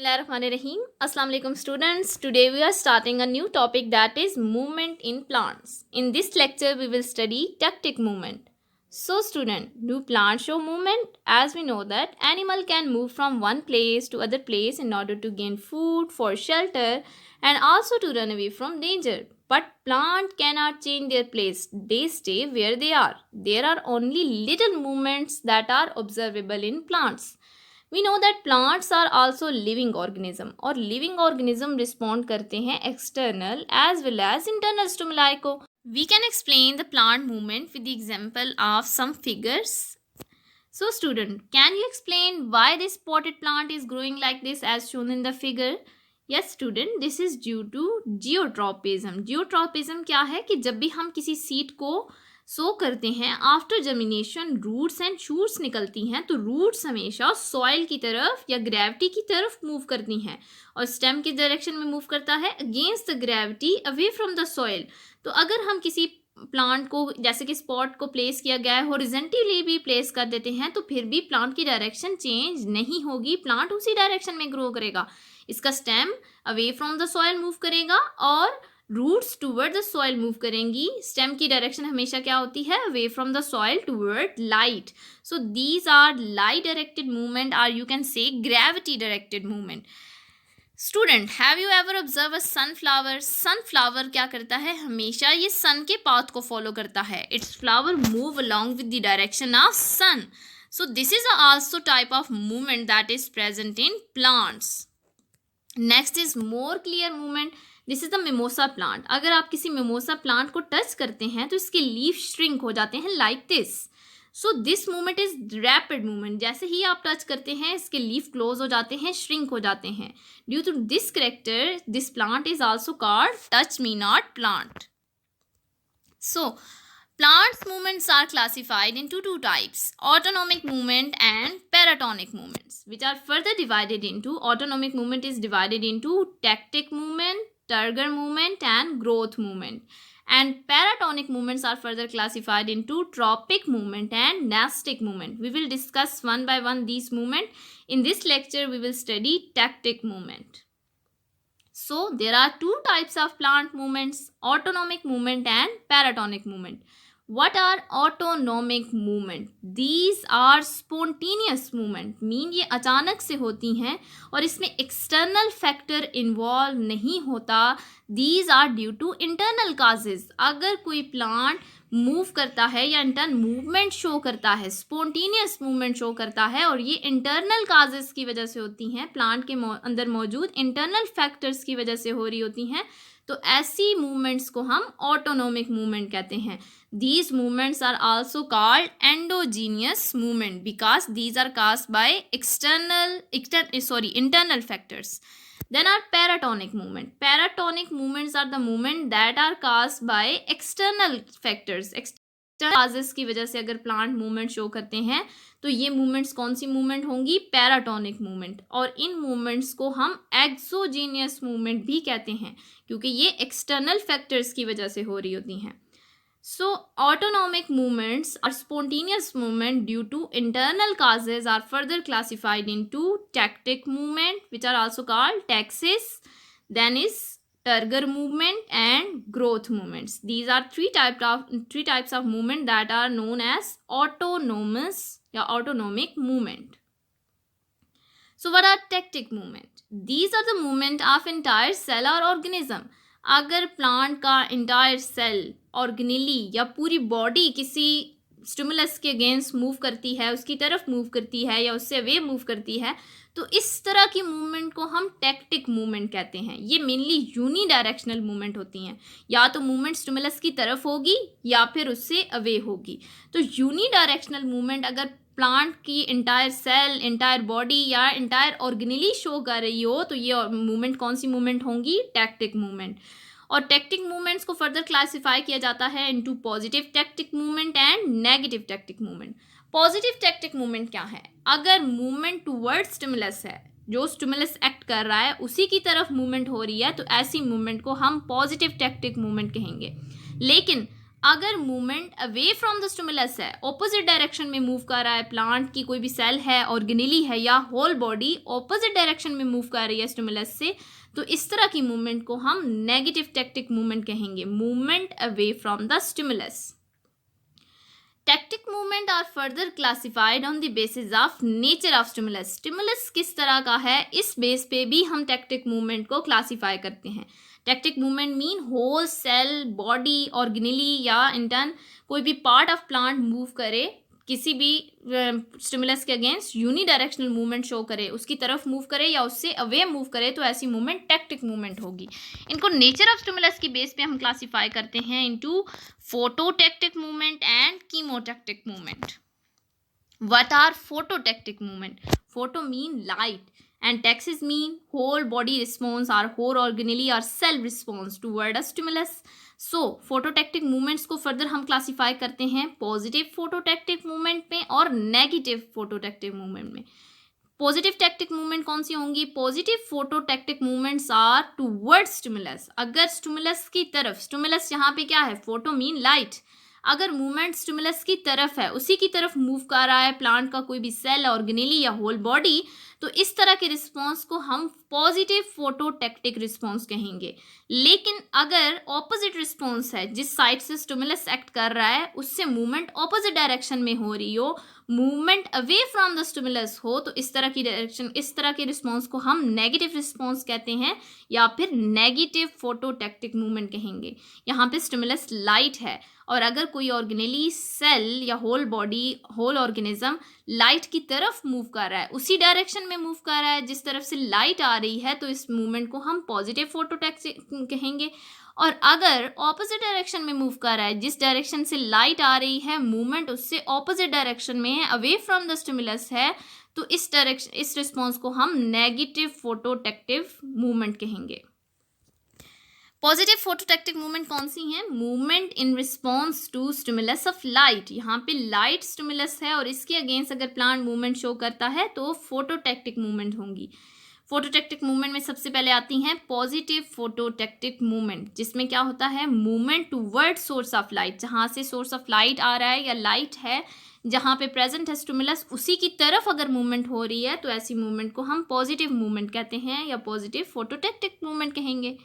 Bismillahirrahmanirrahim. Assalamu alaikum students. Today we are starting a new topic that is movement in plants. In this lecture we will study tactic movement. So student, do plants show movement? As we know that animal can move from one place to other place in order to gain food, for shelter and also to run away from danger. But plant cannot change their place. They stay where they are. There are only little movements that are observable in plants. We know that plants are also living organism और living organism respond करते हैं external as well as internal stimuli को. We can explain the plant movement with the example of some figures. So student, can you explain why this potted plant is growing like this as shown in the figure? Yes student, this is due to geotropism. Geotropism क्या है कि जब भी हम किसी seed को sow करते हैं, after germination roots and shoots निकलती हैं, तो रूट्स हमेशा सॉइल की तरफ या ग्रेविटी की तरफ मूव करती हैं और स्टेम किस डायरेक्शन में मूव करता है, against the gravity, away from the soil. तो अगर हम किसी प्लांट को जैसे कि स्पॉट को प्लेस किया गया है हॉरिजॉन्टली भी प्लेस कर देते हैं तो फिर भी प्लांट की डायरेक्शन चेंज नहीं होगी, प्लांट उसी डायरेक्शन में ग्रो करेगा. इसका stem away from the soil move करेगा और roots toward the soil move करेंगी. स्टेम की डायरेक्शन हमेशा क्या होती है, away from the soil toward light. So these are light directed movement or you can say gravity directed movement. Student, have you ever observe a sunflower? Sunflower क्या करता है, हमेशा ये सन के पाथ को फॉलो करता है. Its flower move along with the direction of sun. So this is also type of movement that is present in plants. Next is more clear movement. This is the mimosa plant. अगर आप किसी mimosa plant को touch करते हैं तो इसके leaf shrink हो जाते हैं like this. So this movement is rapid movement. जैसे ही आप टच करते हैं इसके लीफ क्लोज हो जाते हैं, श्रिंक हो जाते हैं. Due to this character this plant is also called touch me not plant. So plants movements are classified into two types, autonomic movement and paratonic movements, which are further divided into, autonomic movement is divided into tactic movement, turgor movement and growth movement, and paratonic movements are further classified into tropic movement and nastic movement. We will discuss one by one these movement. In this lecture we will study tactic movement. So there are two types of plant movements, autonomic movement and paratonic movement. What are autonomic movement? These are spontaneous movement. Mean ये अचानक से होती हैं और इसमें external factor involve नहीं होता. These are due to internal causes. अगर कोई प्लांट मूव करता है या इंटर्न मूवमेंट शो करता है, स्पॉन्टेनियस मूवमेंट शो करता है और ये इंटरनल काजेस की वजह से होती हैं, प्लांट के अंदर मौजूद इंटरनल फैक्टर्स की वजह से हो रही होती हैं, तो ऐसी मूवमेंट्स को हम ऑटोनोमिक मूवमेंट कहते हैं. These movements are also called endogenous movement because these are caused by internal factors. Then are paratonic movement. Paratonic movements are the movement that are caused by external factors. External causes की वजह से अगर plant movement show करते हैं तो ये movements कौन सी movement होंगी, पैराटोनिक मूवमेंट. और इन मूवमेंट्स को हम एक्सोजीनियस मूवमेंट भी कहते हैं क्योंकि ये एक्सटर्नल फैक्टर्स की वजह से हो रही होती हैं. So autonomic movements are spontaneous movement due to internal causes are further classified into tactic movement, which are also called taxis, then is turgor movement and growth movements. These are three types of movement that are known as autonomous या autonomic movement. So what are tactic movement? These are the movement of entire cell or organism. अगर plant का entire cell organelle या पूरी body किसी stimulus के against move करती है, उसकी तरफ मूव करती है या उससे अवे मूव करती है, तो इस तरह की मूवमेंट को हम टैक्टिक मूवमेंट कहते हैं. ये मेनली यूनी डायरेक्शनल मूवमेंट होती हैं, या तो मूवमेंट स्टिमुलस की तरफ होगी या फिर उससे अवे होगी. तो यूनी डायरेक्शनल मूवमेंट अगर प्लांट की इंटायर सेल, इंटायर बॉडी या इंटायर ऑर्गेनेली शो कर रही हो तो ये मूवमेंट कौन सी मूवमेंट होंगी, टैक्टिक मूवमेंट. और टैक्टिक मूवमेंट्स को फर्दर क्लासिफाई किया जाता है into positive tactic movement and negative tactic movement. Positive tactic movement क्या है, अगर मूवमेंट टूवर्ड स्टिमुलस है, जो स्टिमुलस एक्ट कर रहा है उसी की तरफ मूवमेंट हो रही है, तो ऐसी मूवमेंट को हम पॉजिटिव टैक्टिक मूवमेंट कहेंगे. लेकिन अगर movement away from the stimulus है, ऑपोजिट डायरेक्शन में मूव कर रहा है, प्लांट की कोई भी सेल है, ऑर्गेनेली है या होल बॉडी ऑपोजिट डायरेक्शन में मूव कर रही है स्टिमुलस से, तो इस तरह की मूवमेंट को हम नेगेटिव टैक्टिक मूवमेंट कहेंगे, movement away from the stimulus. Tactic movement are further classified on the basis of nature of stimulus. Stimulus किस तरह का है, इस बेस पे भी हम टैक्टिक मूवमेंट को क्लासिफाई करते हैं। Tactic movement mean whole cell, body, organelle या इंटर्न कोई भी पार्ट ऑफ प्लांट मूव करे, किसी भी स्टिमुलस के अगेंस्ट यूनिडायरेक्शनल मूवमेंट शो करे, उसकी तरफ मूव करे या उससे अवे मूव करे, तो ऐसी मूवमेंट टैक्टिक मूवमेंट होगी। इनको नेचर ऑफ स्टिमुलस की बेस पे हम क्लासिफाई करते हैं into phototactic movement and chemotactic movement. What are phototactic movement? Photo mean light and taxis mean whole body response or whole organelle or cell response toward a stimulus. So phototactic movements को further हम classify करते हैं positive phototactic movement में और negative phototactic movement में। Positive tactic movement कौन सी होंगी? Positive phototactic movements are toward stimulus. अगर स्टिमुलस की तरफ, स्टिमुलस यहाँ पे क्या है, फोटो मीन लाइट, अगर मूवमेंट स्टिमुलस की तरफ है, उसी की तरफ मूव कर रहा है प्लांट का कोई भी सेल, ऑर्गेनेली या होल बॉडी, तो इस तरह के रिस्पॉन्स को हम पॉजिटिव फोटोटैक्टिक रिस्पॉन्स कहेंगे। लेकिन अगर ऑपोजिट रिस्पॉन्स है, जिस साइड से स्टिमुलस एक्ट कर रहा है उससे मूवमेंट ऑपोजिट डायरेक्शन में हो रही हो, movement away from the stimulus हो, तो इस तरह की डायरेक्शन, इस तरह के रिस्पॉन्स को हम नेगेटिव रिस्पॉन्स कहते हैं या फिर नेगेटिव फोटोटैक्टिक मूवमेंट कहेंगे। यहाँ पे स्टिमुलस लाइट है और अगर कोई ऑर्गेनेली, सेल या whole body, whole organism light की तरफ मूव कर रहा है, उसी डायरेक्शन में मूव कर रहा है जिस तरफ से लाइट आ रही है, तो इस मूवमेंट को हम पॉजिटिव फोटोटैक्टिक कहेंगे। और अगर ऑपोजिट डायरेक्शन में मूव कर रहा है, जिस डायरेक्शन से लाइट आ रही है, मूवमेंट उससे ऑपोजिट डायरेक्शन में है, अवे फ्रॉम द स्टिमुलस है, तो इस डायरेक्शन, इस रिस्पॉन्स को हम नेगेटिव फोटोटैक्टिव मूवमेंट कहेंगे। पॉजिटिव फोटोटैक्टिक मूवमेंट कौन सी हैं? Movement in response to stimulus of light. यहाँ पे लाइट स्टिमुलस है और इसके अगेंस्ट अगर प्लांट मूवमेंट शो करता है तो फोटोटैक्टिक मूवमेंट होंगी। फोटोटैक्टिक मूवमेंट में सबसे पहले आती हैं पॉजिटिव फोटोटैक्टिक मूवमेंट, जिसमें क्या होता है, movement toward source of light, जहाँ से सोर्स ऑफ लाइट आ रहा है या लाइट है जहाँ पे प्रेजेंट है स्टिमुलस, उसी की तरफ अगर मूवमेंट हो रही है, तो ऐसी मूवमेंट को हम पॉजिटिव मूवमेंट कहते हैं या पॉजिटिव फोटोटैक्टिक मूवमेंट कहेंगे।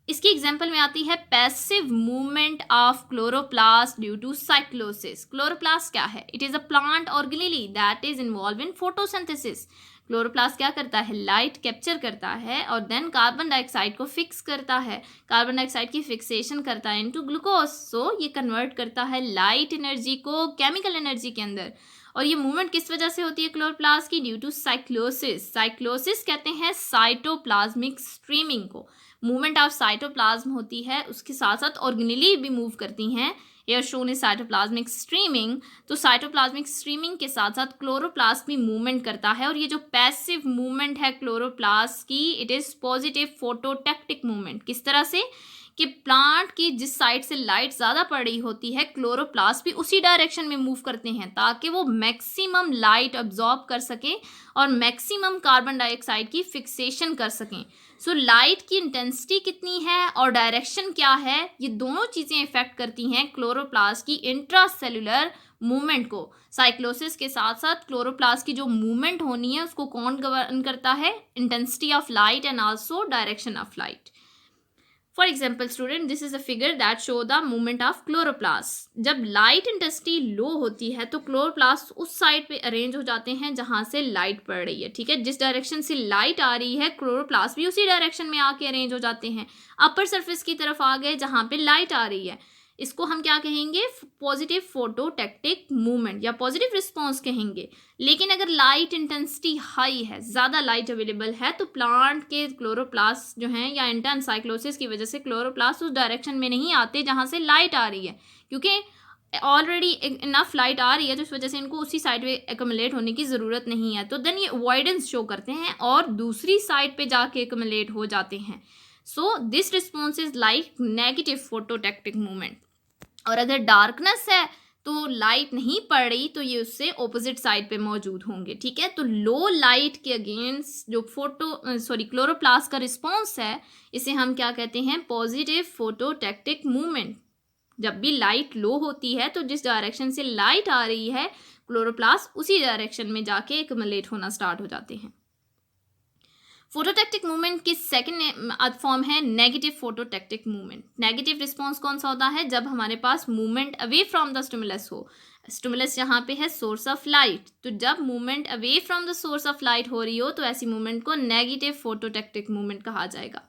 इसकी एग्जाम्पल में आती है passive movement of chloroplast due to cyclosis. Chloroplast क्या है? It is a plant organelle that is involve in photosynthesis. Chloroplast क्या करता है? लाइट कैप्चर करता है और देन कार्बन डाइऑक्साइड को फिक्स करता है, कार्बन डाइऑक्साइड की फिक्सेशन करता है इनटू ग्लूकोज। सो ये कन्वर्ट करता है लाइट एनर्जी को केमिकल एनर्जी के अंदर। और ये मूवमेंट किस वजह से होती है क्लोरोप्लास्ट की? Due to cyclosis. साइक्लोसिस कहते हैं साइटोप्लाज्मिक स्ट्रीमिंग को। मूवमेंट ऑफ साइटोप्लाज्म होती है, उसके साथ साथ ऑर्गेनेली भी मूव करती हैं, air shown is cytoplasmic streaming. तो साइटोप्लाज्मिक स्ट्रीमिंग के साथ साथ क्लोरोप्लास्ट भी मूवमेंट करता है। और ये जो पैसिव मूवमेंट है क्लोरोप्लास्ट की, it is positive phototactic movement. किस तरह से कि प्लांट की जिस साइड से लाइट ज़्यादा पड़ रही होती है, क्लोरोप्लास्ट भी उसी डायरेक्शन में मूव करते हैं ताकि वो मैक्सिमम लाइट अब्जॉर्ब कर सकें और मैक्सिमम कार्बन डाइऑक्साइड की फिक्सेशन कर सकें। सो लाइट की इंटेंसिटी कितनी है और डायरेक्शन क्या है, ये दोनों चीज़ें इफेक्ट करती हैं क्लोरोप्लास्ट की इंट्रासेलुलर मूवमेंट को। साइक्लोसिस के साथ साथ क्लोरोप्लास्ट की जो मूवमेंट होनी है उसको कौन गवर्न करता है? Intensity of light and also direction of light. For example student, this is a figure that show the movement of chloroplast. जब लाइट इंटेंसिटी लो होती है तो क्लोरोप्लास्ट उस साइड पे अरेंज हो जाते हैं जहां से लाइट पड़ रही है, ठीक है। जिस डायरेक्शन से लाइट आ रही है, क्लोरोप्लास्ट भी उसी डायरेक्शन में आके अरेंज हो जाते हैं, अपर सरफेस की तरफ आ गए जहां पे लाइट आ रही है। इसको हम क्या कहेंगे? पॉजिटिव फोटोटैक्टिक मूवमेंट या पॉजिटिव रिस्पॉन्स कहेंगे। लेकिन अगर लाइट इंटेंसिटी हाई है, ज़्यादा लाइट अवेलेबल है, तो प्लांट के क्लोरोप्लास्ट जो हैं या इंटर्न साइक्लोसिस की वजह से क्लोरोप्लास्ट उस डायरेक्शन में नहीं आते जहाँ से लाइट आ रही है, क्योंकि ऑलरेडी इनफ लाइट आ रही है, तो इस वजह से इनको उसी साइड पे एकमुलेट होने की ज़रूरत नहीं है। तो देन ये अवॉइडेंस शो करते हैं और दूसरी साइड पे जाके एकमुलेट हो जाते हैं। So this response is like negative phototactic movement. और अगर डार्कनेस है तो लाइट नहीं पड़ रही, तो ये उससे ऑपोजिट साइड पे मौजूद होंगे, ठीक है। तो लो लाइट के अगेंस्ट जो क्लोरोप्लास्ट का रिस्पॉन्स है, इसे हम क्या कहते हैं? Positive phototactic movement. जब भी लाइट लो होती है तो जिस डायरेक्शन से लाइट आ रही है क्लोरोप्लास्ट उसी डायरेक्शन में जाके एक्युमुलेट होना स्टार्ट हो जाते हैं। फोटोटैक्टिक मूवमेंट की सेकंड फॉर्म है negative phototactic movement. Negative response कौन सा होता है? जब हमारे पास movement away from the stimulus हो। स्टिमुलस यहाँ पे है सोर्स ऑफ लाइट, तो जब movement away from the source of light हो रही हो तो ऐसी मूवमेंट को नेगेटिव फोटोटैक्टिक मूवमेंट कहा जाएगा।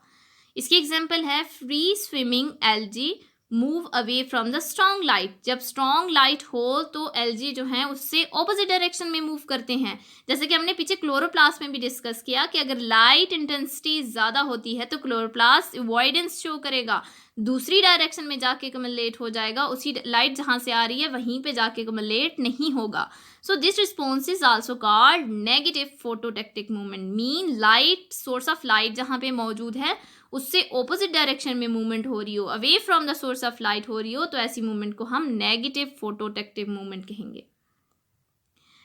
इसकी एग्जाम्पल है free swimming algae move away from the strong light. जब स्ट्रॉन्ग लाइट हो तो एल्जी जो है उससे ऑपोजिट डायरेक्शन में मूव करते हैं। जैसे कि हमने पीछे क्लोरोप्लास्ट में भी डिस्कस किया कि अगर लाइट इंटेंसिटी ज़्यादा होती है तो क्लोरोप्लास्ट अवॉइडेंस शो करेगा, दूसरी डायरेक्शन में जाके कमलेट हो जाएगा, उसी लाइट जहाँ से आ रही है वहीं पे जाके कमलेट नहीं होगा। So this response is also called negative phototactic movement. Mean light, source of light जहाँ पे मौजूद है उससे ऑपोजिट डायरेक्शन में मूवमेंट हो रही हो, away from the source of light हो रही हो, तो ऐसी मूवमेंट को हम नेगेटिव फोटोटैक्टिव मूवमेंट कहेंगे।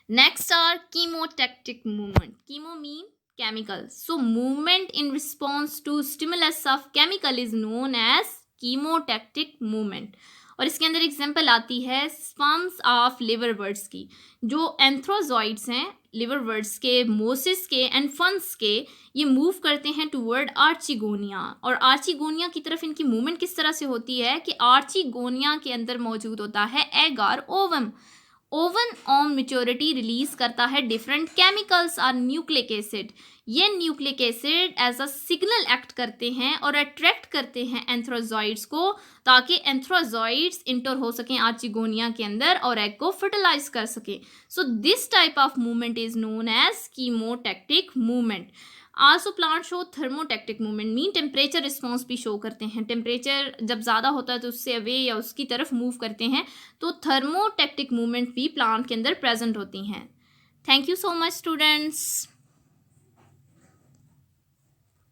Next are chemotactic movement. Chemo mean chemical. So movement in response to stimulus of chemical is known as chemotactic movement. और इसके अंदर एग्जाम्पल आती है स्पम्स ऑफ लिवर बर्ड्स की। जो एंथ्रोजॉइड्स हैं लिवर बर्ड्स के, मोसिस के एंड फंस के, ये मूव करते हैं टूवर्ड आर्चिगोनिया। और आर्चिगोनिया की तरफ इनकी मूवमेंट किस तरह से होती है कि आर्चिगोनिया के अंदर मौजूद होता है एग और ovum. Ovum on maturity release करता है डिफरेंट केमिकल्स और न्यूक्लिक एसिड। ये nucleic acid as a signal act करते हैं और अट्रैक्ट करते हैं एंथ्रोजॉइड्स को, ताकि एंथ्रोजॉइड्स इंटर हो सकें आर्चिगोनिया के अंदर और एग को फर्टिलाइज कर सकें। So this type of movement is known as chemotactic movement. Also plant show thermotactic movement. Mean temperature response भी शो करते हैं। टेम्परेचर जब ज़्यादा होता है तो उससे अवे या उसकी तरफ मूव करते हैं, तो थर्मोटैक्टिक मूवमेंट भी प्लांट के अंदर प्रेजेंट होती हैं। Thank you so much students.